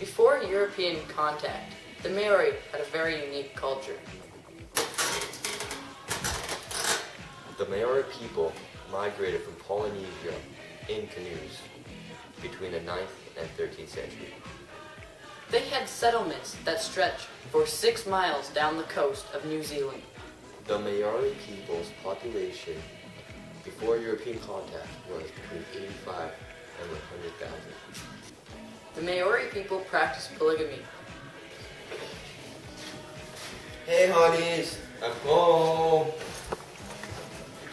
Before European contact, the Maori had a very unique culture. The Maori people migrated from Polynesia in canoes between the 9th and 13th century. They had settlements that stretched for 6 miles down the coast of New Zealand. The Maori people's population before European contact was between 85 and 100,000. The Maori people practiced polygamy. Hey honeys, I'm home.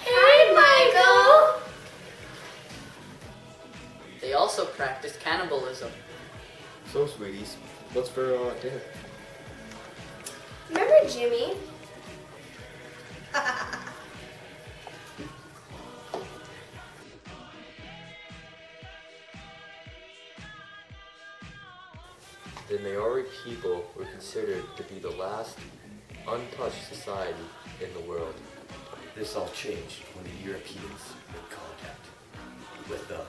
Hi, Michael! They also practiced cannibalism. So sweeties, what's for dinner? Remember Jimmy? The Maori people were considered to be the last untouched society in the world. This all changed when the Europeans made contact with the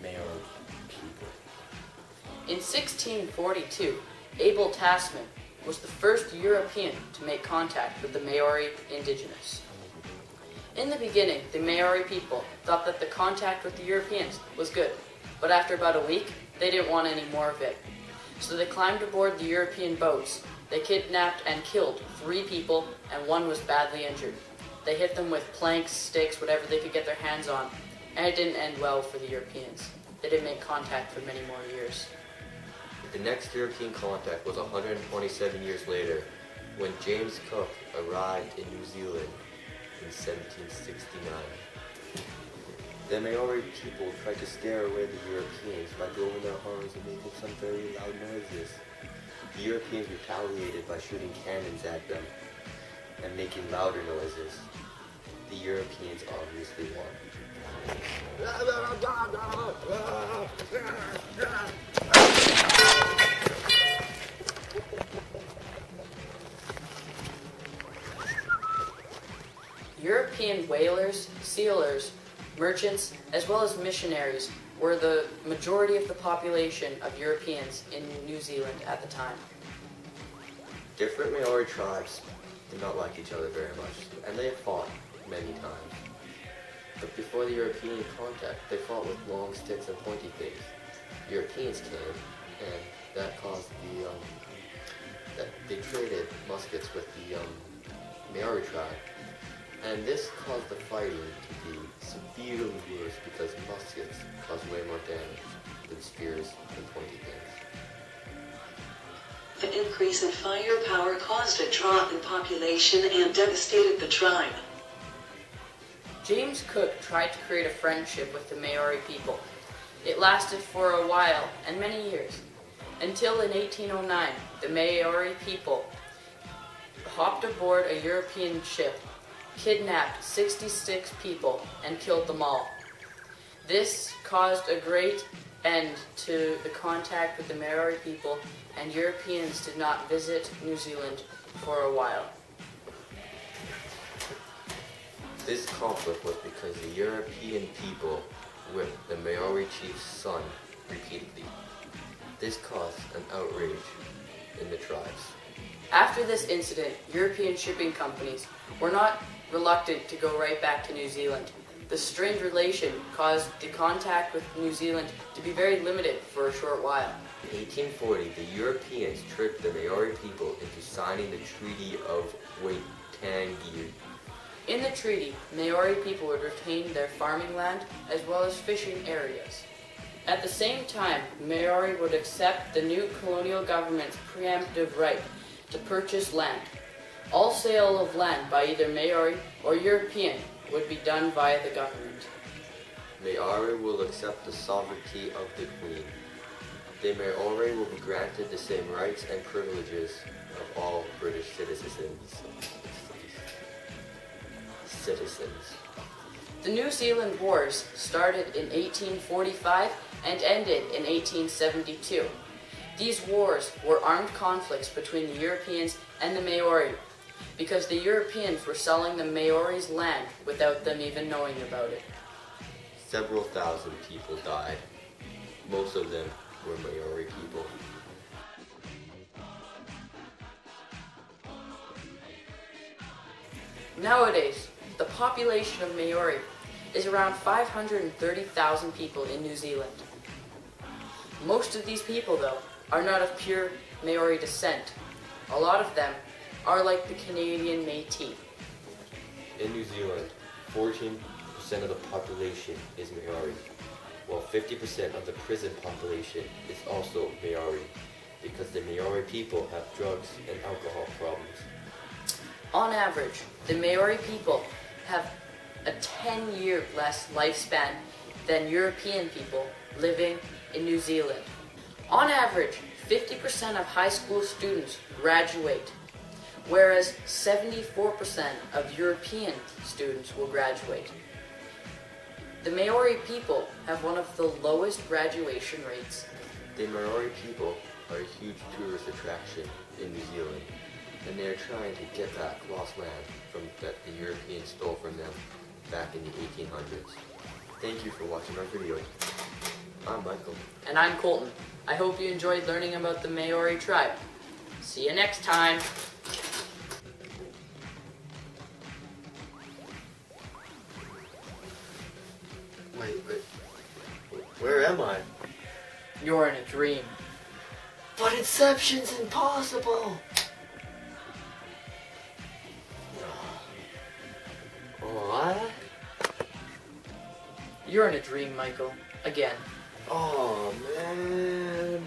Maori people. In 1642, Abel Tasman was the first European to make contact with the Maori indigenous. In the beginning, the Maori people thought that the contact with the Europeans was good, but after about a week, they didn't want any more of it. So they climbed aboard the European boats. They kidnapped and killed 3 people, and 1 was badly injured. They hit them with planks, sticks, whatever they could get their hands on, and it didn't end well for the Europeans. They didn't make contact for many more years. The next European contact was 127 years later, when James Cook arrived in New Zealand in 1769. The Maori people tried to scare away the Europeans by blowing their horns and making some very loud noises. The Europeans retaliated by shooting cannons at them and making louder noises. The Europeans obviously won. European whalers, sealers, merchants, as well as missionaries were the majority of the population of Europeans in New Zealand at the time. Different Maori tribes did not like each other very much, and they fought many times. But before the European contact, they fought with long sticks and pointy things. Europeans came, and that caused they traded muskets with the Maori tribe. And this caused the fighting to be severely worse because muskets cause way more damage than spears and pointy things. The increase in firepower caused a drop in population and devastated the tribe. James Cook tried to create a friendship with the Maori people. It lasted for a while and many years, until in 1809 the Maori people hopped aboard a European ship, kidnapped 66 people, and killed them all. This caused a great end to the contact with the Maori people, and Europeans did not visit New Zealand for a while. This conflict was because the European people whipped the Maori chief's son repeatedly. This caused an outrage in the tribes. After this incident, European shipping companies were not reluctant to go right back to New Zealand. The strained relation caused the contact with New Zealand to be very limited for a short while. In 1840, the Europeans tricked the Maori people into signing the Treaty of Waitangi. In the treaty, Maori people would retain their farming land as well as fishing areas. At the same time, Maori would accept the new colonial government's preemptive right to purchase land. All sale of land by either Maori or European would be done via the government. Maori will accept the sovereignty of the Queen. The Maori will be granted the same rights and privileges of all British citizens. The New Zealand Wars started in 1845 and ended in 1872. These wars were armed conflicts between the Europeans and the Maori, because the Europeans were selling the Maori's land without them even knowing about it. Several thousand people died. Most of them were Maori people. Nowadays, the population of Maori is around 530,000 people in New Zealand. Most of these people, though, are not of pure Maori descent. A lot of them are like the Canadian Métis. In New Zealand, 14% of the population is Maori, while 50% of the prison population is also Maori, because the Maori people have drugs and alcohol problems. On average, the Maori people have a 10-year less lifespan than European people living in New Zealand. On average, 50% of high school students graduate, whereas 74% of European students will graduate. The Maori people have one of the lowest graduation rates. The Maori people are a huge tourist attraction in New Zealand, and they are trying to get back lost land that the Europeans stole from them back in the 1800s. Thank you for watching our video. I'm Michael. And I'm Colton. I hope you enjoyed learning about the Maori tribe. See you next time. Wait. Where am I? You're in a dream. But Inception's impossible! What? You're in a dream, Michael. Again. Oh, man.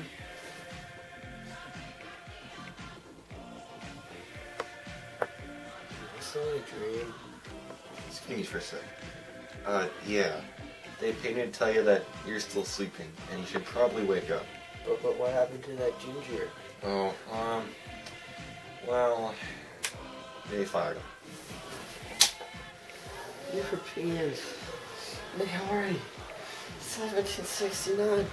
It's only a dream. Excuse me for a sec. Yeah. They paid me to tell you that you're still sleeping, and you should probably wake up. But what happened to that ginger? Oh, well, they fired him. Europeans. Maori. 1769.